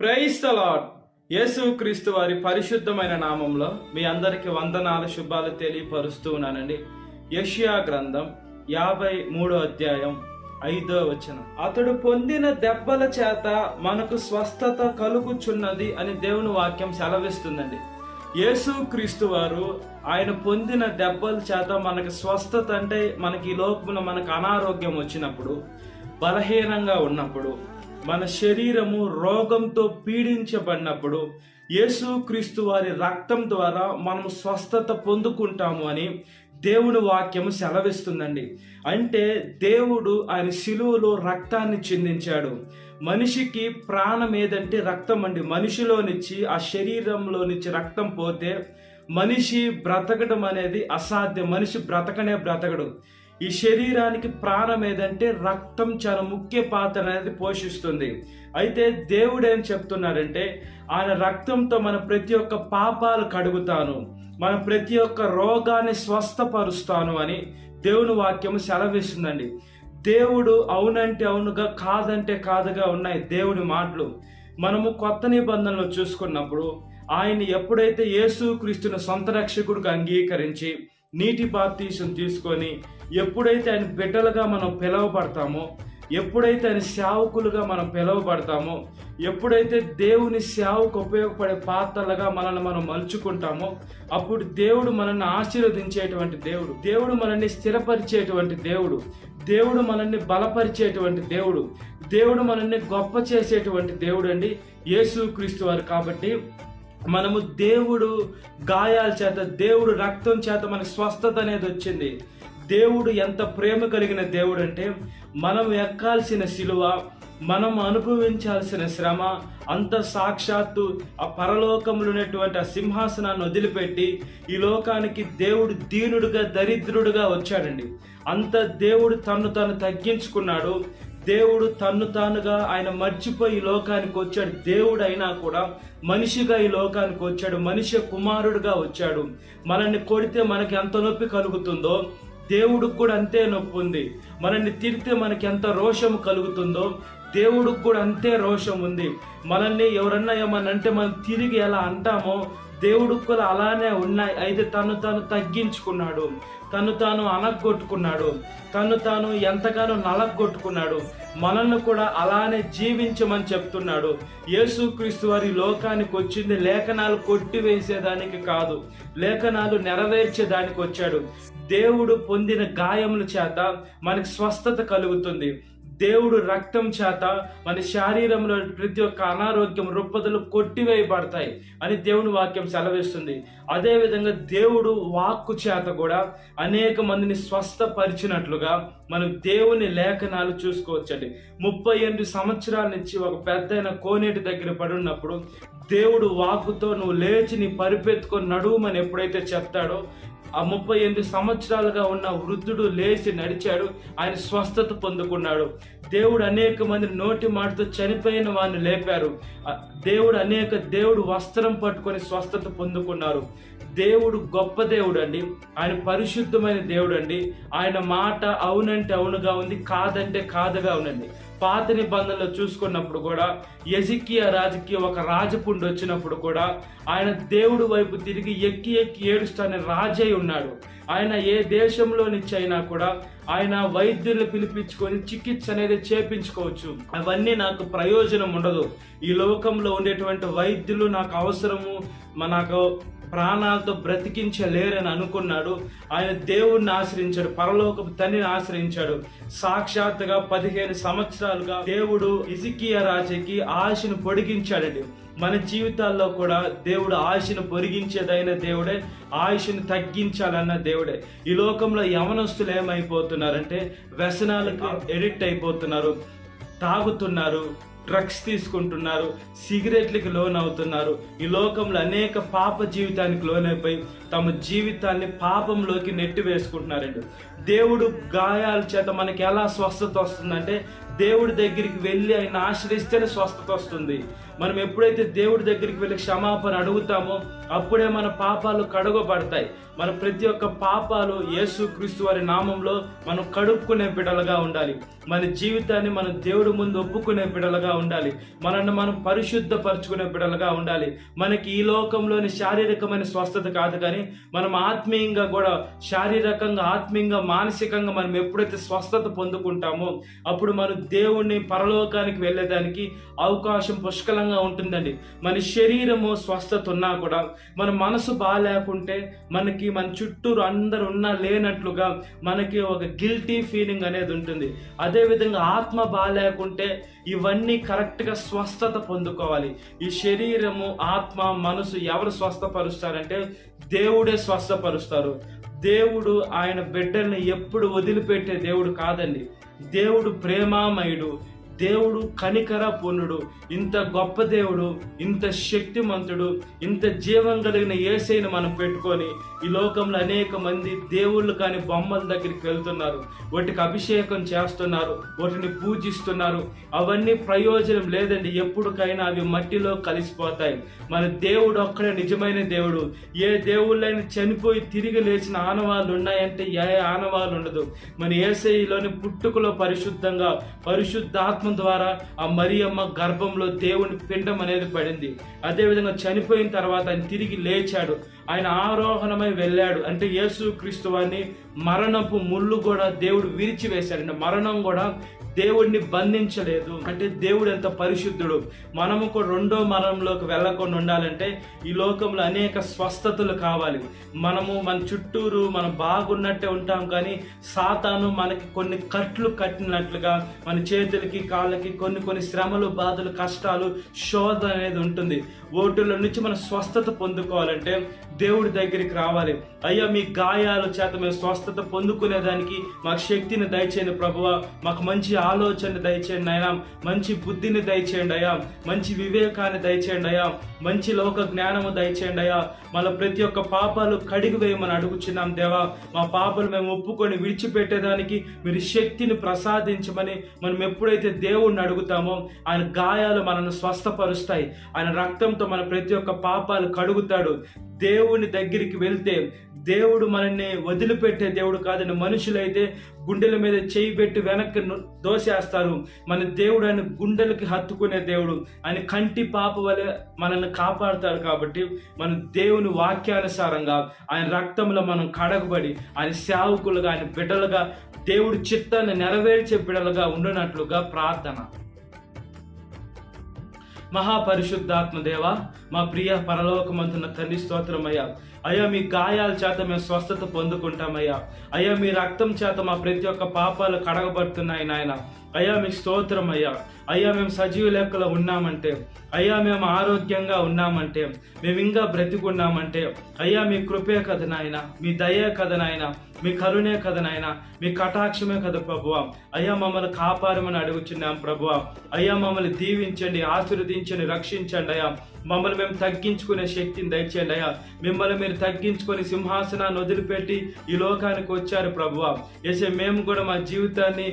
Praise the lord. యేసుక్రీస్తు వారి పరిశుద్ధమైన నామంలో మీ అందరికి వందనాలు, శుభాలు తెలియపరుస్తూ ఉన్నానండి. యెషయా గ్రంథం 53వ అధ్యాయం 5వ వచనం. అతడు పొందిన దెబ్బల చేత మనకు స్వస్థత కలుగుచున్నది అని దేవుని వాక్యం సెలవిస్తుందండి. యేసుక్రీస్తు వారు ఆయన పొందిన దెబ్బల చేత మనకు స్వస్థత, అంటే మనకి ఈ లోకంలో మనకు అనారోగ్యం వచ్చినప్పుడు, బలహీనంగా ఉన్నప్పుడు, మన శరీరము రోగంతో పీడించబడినప్పుడు యేసుక్రీస్తు వారి రక్తం ద్వారా మనము స్వస్థత పొందుకుంటాము అని దేవుని వాక్యము సెలవిస్తుందండి. అంటే దేవుడు ఆయన శిలువలో రక్తాన్ని చిందించాడు. మనిషికి ప్రాణం ఏదంటే రక్తం అండి. మనిషిలోనిచ్చి ఆ శరీరంలో నుంచి రక్తం పోతే మనిషి బ్రతకడం అనేది అసాధ్యం. మనిషి బ్రతకడు. ఈ శరీరానికి ప్రాణం ఏదంటే రక్తం చాలా ముఖ్య పాత్ర అనేది పోషిస్తుంది. అయితే దేవుడు ఏం చెప్తున్నాడంటే, ఆయన రక్తంతో మన ప్రతి ఒక్క పాపాలు కడుగుతాను, మన ప్రతి ఒక్క రోగాన్ని స్వస్థపరుస్తాను అని దేవుని వాక్యం సెలవిస్తుందండి. దేవుడు అవునంటే అవునుగా, కాదంటే కాదుగా ఉన్నాయి దేవుని మాటలు. మనము కొత్త నిబంధనలు చూసుకున్నప్పుడు ఆయన ఎప్పుడైతే యేసుక్రీస్తును సొంత రక్షకుడిగా అంగీకరించి నీటి బాప్తీసం తీసుకొని, ఎప్పుడైతే ఆయన బిడ్డలుగా మనం పిలువబడతామో, ఎప్పుడైతే ఆయన సేవకులుగా మనం పిలువబడతామో, ఎప్పుడైతే దేవుని సేవకు ఉపయోగపడే పాత్రలుగా మనల్ని మనం మలుచుకుంటామో, అప్పుడు దేవుడు మనల్ని ఆశీర్వదించేటువంటి దేవుడు, దేవుడు మనల్ని స్థిరపరిచేటువంటి దేవుడు, దేవుడు మనల్ని బలపరిచేటువంటి దేవుడు, దేవుడు మనల్ని గొప్ప చేసేటువంటి దేవుడు అండి యేసుక్రీస్తు వారు. కాబట్టి మనము దేవుడు గాయాల చేత, దేవుడు రక్తం చేత మనకు స్వస్థత అనేది వచ్చింది. దేవుడు ఎంత ప్రేమ కలిగిన దేవుడు అంటే, మనం ఎక్కాల్సిన శిలువ, మనం అనుభవించాల్సిన శ్రమ అంత సాక్షాత్తు ఆ పరలోకంలో ఉన్నటువంటి ఆ సింహాసనాన్ని వదిలిపెట్టి ఈ లోకానికి దేవుడు దీనుడుగా, దరిద్రుడుగా వచ్చాడండి. అంత దేవుడు తను తగ్గించుకున్నాడు. దేవుడు తన్ను తానుగా ఆయన మర్చిపోయి ఈ లోకానికి వచ్చాడు. దేవుడు అయినా కూడా మనిషిగా ఈ లోకానికి వచ్చాడు. మనిషి కుమారుడుగా వచ్చాడు. మనల్ని కొడితే మనకి ఎంత నొప్పి కలుగుతుందో దేవుడికి కూడా అంతే నొప్పి ఉంది. మనల్ని తిడితే మనకి ఎంత రోషం కలుగుతుందో దేవుడికి కూడా అంతే రోషం ఉంది. మనల్ని ఎవరన్నా ఏమన్నా అంటే మనం తిరిగి ఎలా అంటామో దేవుడికి కూడా అలానే ఉన్నాయి. అయితే తను తగ్గించుకున్నాడు, తాను అనగొట్టుకున్నాడు, తాను ఎంతగానో నలగొట్టుకున్నాడు. మనల్ని కూడా అలానే జీవించమని చెప్తున్నాడు. యేసుక్రీస్తు వారి లోకానికి వచ్చింది లేఖనాలు కొట్టివేసేదానికి కాదు, లేఖనాలు నెరవేర్చేదానికి వచ్చాడు. దేవుడు పొందిన గాయముల చేత మనకి స్వస్థత కలుగుతుంది. దేవుడు రక్తం చేత మన శరీరంలో ప్రతి ఒక్క అనారోగ్యం రుప్పదలు కొట్టివేయబడతాయి అని దేవుని వాక్యం సెలవిస్తుంది. అదేవిధంగా దేవుడు వాక్కు చేత కూడా అనేక మందిని స్వస్థపరిచినట్లుగా మనం దేవుని లేఖనాలు చూసుకోవచ్చండి. 38 సంవత్సరాల నుంచి ఒక పెద్దయిన కోనేటి దగ్గర పడున్నప్పుడు దేవుడు వాక్కుతో నువ్వు లేచి నీ పరిపెత్తుకొని నడువమని ఎప్పుడైతే చెప్తాడో, ఆ 38 సంవత్సరాలుగా ఉన్న వృద్ధుడు లేచి నడిచాడు. ఆయన స్వస్థత పొందుకున్నాడు. దేవుడు అనేక మంది నోటి మాటతో చనిపోయిన వారిని లేపారు. దేవుడు వస్త్రం పట్టుకొని స్వస్థత పొందుకున్నారు. దేవుడు గొప్ప దేవుడు అండి. ఆయన పరిశుద్ధమైన దేవుడు అండి. ఆయన మాట అవునంటే అవునుగా ఉంది, కాదంటే కాదుగా ఉందండి. పాత నిబంధనలో చూసుకున్నప్పుడు కూడా యెజికియా రాజుకి ఒక రాజపుండు వచ్చినప్పుడు కూడా ఆయన దేవుడు వైపు తిరిగి ఎక్కి ఏడుస్తానే రాజై ఉన్నాడు. ఆయన ఏ దేశంలో నుంచి అయినా కూడా ఆయన వైద్యులు పిలిపించుకొని చికిత్స అనేది చేపించుకోవచ్చు. అవన్నీ నాకు ప్రయోజనం ఉండదు. ఈ లోకంలో ఉండేటువంటి వైద్యులు నాకు అవసరము, నాకు ప్రాణాలతో బ్రతికించలేరని అనుకున్నాడు. ఆయన దేవుణ్ణి ఆశ్రయించాడు, పరలోకపు తండ్రిని ఆశ్రయించాడు. సాక్షాత్తుగా 15 సంవత్సరాలుగా దేవుడు హిజ్కియా రాజుకి ఆశను పొడిగించాడండి. మన జీవితాల్లో కూడా దేవుడు ఆశను పొడిగించేదైన దేవుడే, ఆయుష్ను తగ్గించాలన్న దేవుడే. ఈ లోకంలో యవనస్తులు ఏమైపోతున్నారంటే వ్యసనాలకు ఎడిక్ట్ అయిపోతున్నారు, తాగుతున్నారు, డ్రగ్స్ తీసుకుంటున్నారు, సిగరెట్లకి లోన్ అవుతున్నారు. ఈ లోకంలో అనేక పాప జీవితానికి లోనైపోయి తమ జీవితాన్ని పాపంలోకి నెట్టి వేసుకుంటున్నారండి. దేవుడు గాయాల చేత మనకి ఎలా స్వస్థత వస్తుందంటే, దేవుడి దగ్గరికి వెళ్ళి ఆయన ఆశ్రయిస్తేనే స్వస్థత వస్తుంది. మనం ఎప్పుడైతే దేవుడి దగ్గరికి వెళ్ళి క్షమాపణ అడుగుతామో అప్పుడే మన పాపాలు కడుగబడతాయి. మన ప్రతి ఒక్క పాపాలు యేసుక్రీస్తు వారి నామంలో మనం కడుక్కునే బిడ్డలుగా ఉండాలి. మన జీవితాన్ని మనం దేవుడి ముందు ఒప్పుకునే బిడ్డలుగా ఉండాలి. మనల్ని మనం పరిశుద్ధపరచుకునే బిడ్డలుగా ఉండాలి. మనకి ఈ లోకంలోని శారీరకమైన స్వస్థత కాదు, కానీ మనం ఆత్మీయంగా కూడా శారీరకంగా, ఆత్మీయంగా, మానసికంగా మనం ఎప్పుడైతే స్వస్థత పొందుకుంటామో అప్పుడు మనం దేవుణ్ణి పరలోకానికి వెళ్ళేదానికి అవకాశం పుష్కలంగా ఉంటుందండి. మన శరీరము స్వస్థత ఉన్నా కూడా మన మనసు బాగాలేకుంటే మన చుట్టూరు అందరు ఉన్నా లేనట్లుగా మనకి ఒక గిల్టీ ఫీలింగ్ అనేది ఉంటుంది. అదేవిధంగా ఆత్మ బాగాలేకుంటే ఇవన్నీ కరెక్ట్గా స్వస్థత పొందుకోవాలి. ఈ శరీరము, ఆత్మ, మనసు ఎవరు స్వస్థపరుస్తారంటే దేవుడే స్వస్థపరుస్తారు. దేవుడు ఆయన బిడ్డల్ని ఎప్పుడు వదిలిపెట్టే దేవుడు కాదండి. దేవుడు ప్రేమామయుడు, దేవుడు కనికర పూర్ణుడు. ఇంత గొప్ప దేవుడు, ఇంత శక్తిమంతుడు, ఇంత జీవం కలిగిన యేసయ్యను మనం పెట్టుకొని ఈ లోకంలో అనేక మంది దేవుళ్ళు కాని బొమ్మల దగ్గరికి వెళ్తున్నారు, వాటికి అభిషేకం చేస్తున్నారు, వాటిని పూజిస్తున్నారు. అవన్నీ ప్రయోజనం లేదండి. ఎప్పటికైనా అవి మట్టిలో కలిసిపోతాయి. మన దేవుడు ఒక్కడే నిజమైన దేవుడు. ఏ దేవుళ్ళైనా చనిపోయి తిరిగి లేచిన ఆనవాళ్ళు ఉన్నాయంటే ఏ ఆనవాళ్ళు ఉండదు. మన యేసయ్యలోని పుట్టుకలో పరిశుద్ధంగా పరిశుద్ధాత్మ ద్వారా ఆ మరియమ్మ గర్భంలో దేవుని పిండం అనేది పడింది. అదేవిధంగా చనిపోయిన తర్వాత ఆయన తిరిగి లేచాడు. ఆయన ఆరోహణమై వెళ్ళాడు. అంటే యేసుక్రీస్తు వారిని మరణపు ముళ్ళు కూడా దేవుడు విరిచివేశాడు. మరణం కూడా దేవుడిని బంధించలేదు. అంటే దేవుడు ఎంత పరిశుద్ధుడు. మనము కూడా రెండో మరణంలోకి వెళ్ళకుండా ఉండాలంటే ఈ లోకంలో అనేక స్వస్థతలు కావాలి. మనము మన చుట్టూరు మనం బాగున్నట్టే ఉంటాం, కానీ సాతాను మనకి కొన్ని కట్లు కట్టినట్లుగా మన చేతులకి, కాళ్ళకి కొన్ని శ్రమలు, బాధలు, కష్టాలు, శోధ అనేది ఉంటుంది. ఓటుల నుంచి మనం స్వస్థత పొందుకోవాలంటే దేవుడి దగ్గరికి రావాలి. అయ్యా, మీ గాయాల చేత మేము స్వస్థత పొందుకునేదానికి మాకు శక్తిని దయచేయండి ప్రభువా, మాకు మంచి ఆలోచన దయచేయండి అయ్యా, మంచి బుద్ధిని దయచేయండి అయ్యా, మంచి వివేకాన్ని దయచేయండి అయ్యా, మంచి లోక జ్ఞానము దయచేయండి అయ్యా. మన ప్రతి ఒక్క పాపాలు కడిగి వేయమని అడుగుచున్నాం దేవా. మా పాపాలు మేము ఒప్పుకొని విడిచిపెట్టేదానికి మీరు శక్తిని ప్రసాదించమని మనం ఎప్పుడైతే దేవుణ్ణి అడుగుతామో ఆయన గాయాలు మనల్ని స్వస్థపరుస్తాయి. ఆయన రక్తంతో మన ప్రతి ఒక్క పాపాలు కడుగుతాడు. దేవుని దగ్గరికి వెళ్తే దేవుడు మనల్ని వదిలిపెట్టే దేవుడు కాదని మనుషులైతే గుండెల మీద చేయి పెట్టి వెనక్కి దోసేస్తారు. మన దేవుడు ఆయన గుండెలకి హత్తుకునే దేవుడు. ఆయన కంటి పాప వలె మనల్ని కాపాడుతాడు. కాబట్టి మన దేవుని వాక్యానుసారంగా ఆయన రక్తంలో మనం కడగబడి ఆయన సేవకులుగా, ఆయన బిడ్డలుగా, దేవుడి చిత్తాన్ని నెరవేర్చే బిడ్డలుగా ఉండనట్లుగా ప్రార్థన. మహాపరిశుద్ధాత్మ దేవా, మా ప్రియ పరలోకమందున్న తండ్రి స్తోత్రమయ్యా. అయ్యా, మీ గాయాల చేత మేము స్వస్థత పొందుకుంటామయ్యా. అయ్యా, మీ రక్తం చేత మా ప్రతి ఒక్క పాపాలు కడగబడుతున్నాయి నాయన. అయ్యా, మీకు స్తోత్రం అయ్యా. అయ్యా, మేము సజీవ లెక్కలో ఉన్నామంటే, అయ్యా మేము ఆరోగ్యంగా ఉన్నామంటే, మేము ఇంకా బ్రతికున్నామంటే అయ్యా మీ కృపే కదా నాయన, మీ దయే కదా నాయన, మీ కరుణే కదా నాయన, మీ కటాక్షమే కదా ప్రభువా. అయ్యా, మమ్మల్ని కాపాడమని అడుగుచున్నాం ప్రభువా. అయ్యా, మమ్మల్ని దీవించండి, ఆశీర్వదించండి, రక్షించండి అయ్యా. మమ్మల్ని మేము తగ్గించుకునే శక్తిని దయచేయండి అయ్యా. మిమ్మల్ని మీరు తగ్గించుకొని సింహాసనాన్ని వదిలిపెట్టి ఈ లోకానికి వచ్చారు ప్రభువా. ఏసే మేము కూడా మా జీవితాన్ని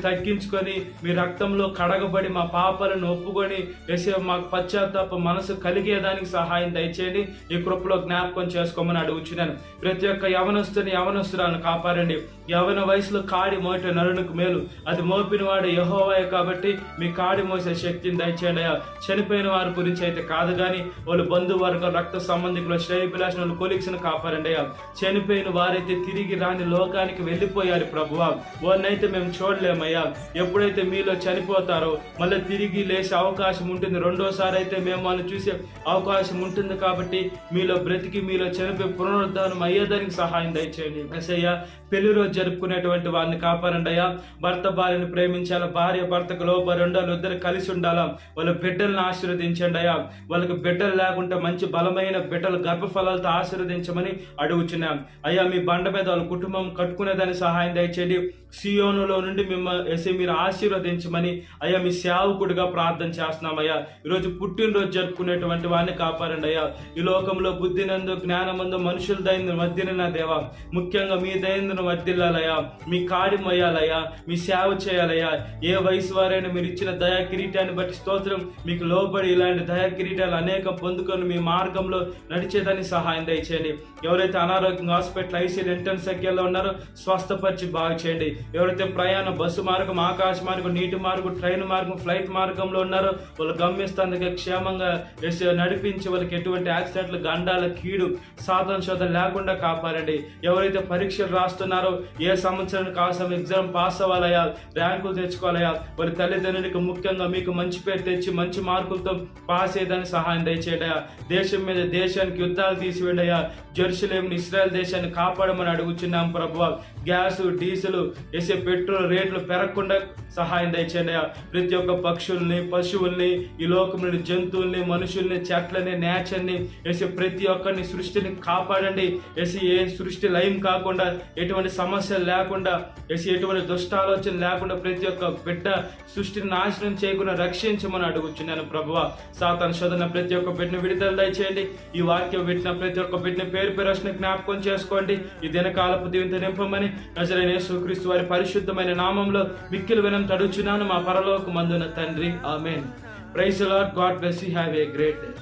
తగ్గించుకొని మీ రక్తంలో కడగబడి మా పాపాలను ఒప్పుకొని ఏసే మాకు పశ్చాత్తాప మనసు కలిగేదానికి సహాయం దయచేయండి. ఈ కృపలో జ్ఞాపకం చేసుకోమని అడుగుచున్నాను. ప్రతి ఒక్క యవనస్తురాలను కాపాడండి. యవన వయసులో కాడి మోయట నరునికి మేలు, అది మోపిన వాడు యెహోవాయే. కాబట్టి మీ కాడి మోసే శక్తిని దయచేయండి అయ్యా. చనిపోయిన వారి గురించి అయితే కాదు, కానీ వాళ్ళు బంధువర్గం, రక్త సంబంధికులు, శ్రేయభిలాషులు, కొలీగ్స్ను కాపాడండి అయ్యా. చనిపోయిన వారైతే తిరిగి రాని లోకానికి వెళ్ళిపోయారు ప్రభువా. వారినైతే మేము చూడలేమయ్యా. ఎప్పుడైతే మీలో చనిపోతారో మళ్ళీ తిరిగి లేచే అవకాశం ఉంటుంది. రెండోసారి అయితే మేము వాళ్ళని చూసే అవకాశం ఉంటుంది. కాబట్టి మీలో బ్రతికి మీలో చనిపోయి పునరుద్ధానం అయ్యేదానికి సహాయం దయచేయండి. ఎస్ఐయ్యా, పెళ్లి రోజు జరుపుకునేటువంటి వారిని కాపాడండి అయ్యా. భర్త భార్యను ప్రేమించాలా, భార్య భర్తకు లోబడి ఉండాలి, ఇద్దరు కలిసి ఉండాలా. వాళ్ళ బిడ్డలను ఆశీర్వదించండి అయ్యా. వాళ్ళకి బిడ్డలు లేకుంటే మంచి బలమైన బిడ్డలు గర్భఫలాలతో ఆశీర్వదించమని అడుగుచున్నాం అయ్యా. మీ బండ మీద వాళ్ళ కుటుంబం కట్టుకునేదానికి సహాయం దయచేయండి. సియోనులో నుండి మీరు ఆశీర్వదించమని అయ్యా మీ సేవకుడిగా ప్రార్థన చేస్తున్నామయ్యా. ఈరోజు పుట్టినరోజు జరుపుకునేటువంటి వాడిని కాపాడండి అయ్యా. ఈ లోకంలో బుద్ధినందు జ్ఞానమందు మనుషుల దైందు వర్ధిల్లిన దేవా, ముఖ్యంగా మీ దైందును వర్ధిల్లాలయ్యా, మీ కాడి మొయ్యాలయ్యా, మీ సేవ చేయాలయ్యా. ఏ వయసు వారైనా మీరు ఇచ్చిన దయా కిరీటాన్ని బట్టి స్తోత్రం. మీకు లోబడి ఇలాంటి దయా కిరీటాలు అనేకం పొందుకొని మీ మార్గంలో నడిచేదాన్ని సహాయం దయచేయండి. ఎవరైతే అనారోగ్యంగా హాస్పిటల్ ఐసీలు ఇంటర్న్ సంఖ్యలో ఉన్నారో స్వస్థపరిచి బాగు చేయండి. ఎవరైతే ప్రయాణం బస్సు మార్గం, ఆకాశ మార్గం, నీటి మార్గం, ట్రైన్ మార్గం, ఫ్లైట్ మార్గంలో ఉన్నారో వాళ్ళు గమ్యస్థానంగా క్షేమంగా నడిపించి వాళ్ళకి ఎటువంటి యాక్సిడెంట్లు, గండాల, కీడు, సాధన శోధన లేకుండా కాపాడండి. ఎవరైతే పరీక్షలు రాస్తున్నారో ఏ సంవత్సరానికి ఆ ఎగ్జామ్ పాస్ అవ్వాలయ్యా, ర్యాంకులు తెచ్చుకోవాలయ్యా, వాళ్ళ తల్లిదండ్రులకు ముఖ్యంగా మీకు మంచి పేరు తెచ్చి మంచి మార్కులతో పాస్ అయ్యేదాన్ని సహాయం దయచేయడయా. దేశం మీద దేశానికి యుద్ధాలు తీసివేడయా. జెరూసలేముని ఇశ్రాయేల్ దేశాన్ని కాపాడమని అడుగుచున్నాం ప్రభువా. గ్యాస్, డీజిల్, పెట్రోల్ రేట్లు పెరగకుండా సహాయం దయచేయండి. ప్రతి ఒక్క పక్షుల్ని, పశువుల్ని, ఈ లోకముని జంతువుల్ని, మనుషుల్ని, చెట్లని, నేచర్ని, ప్రతి ఒక్కరిని సృష్టిని కాపాడండి. ఏ సృష్టి లయం కాకుండా, ఎటువంటి సమస్యలు లేకుండా, ఎటువంటి దుష్ట ఆలోచన లేకుండా ప్రతి ఒక్క బిడ్డ సృష్టిని నాశనం చేయకుండా రక్షించమని అడుగుచున్నాను ప్రభువా. సాతాను శోధన ప్రతి ఒక్క బిడ్డను విడుదల దయచేయండి. ఈ వాక్యం వింటున్న ప్రతి ఒక్క బిడ్డని పేరు పేరున జ్ఞాపకం చేసుకోండి. ఈ దినకాలపు దీవెనతో నింపమని నజరేయుడైన యేసుక్రీస్తు వారి పరిశుద్ధమైన నామంలో మిక్కిలి వినంత అడుగుచున్నాను మా పరలోకమందున తండ్రి. Amen. Praise the Lord. God bless you. Have a great day.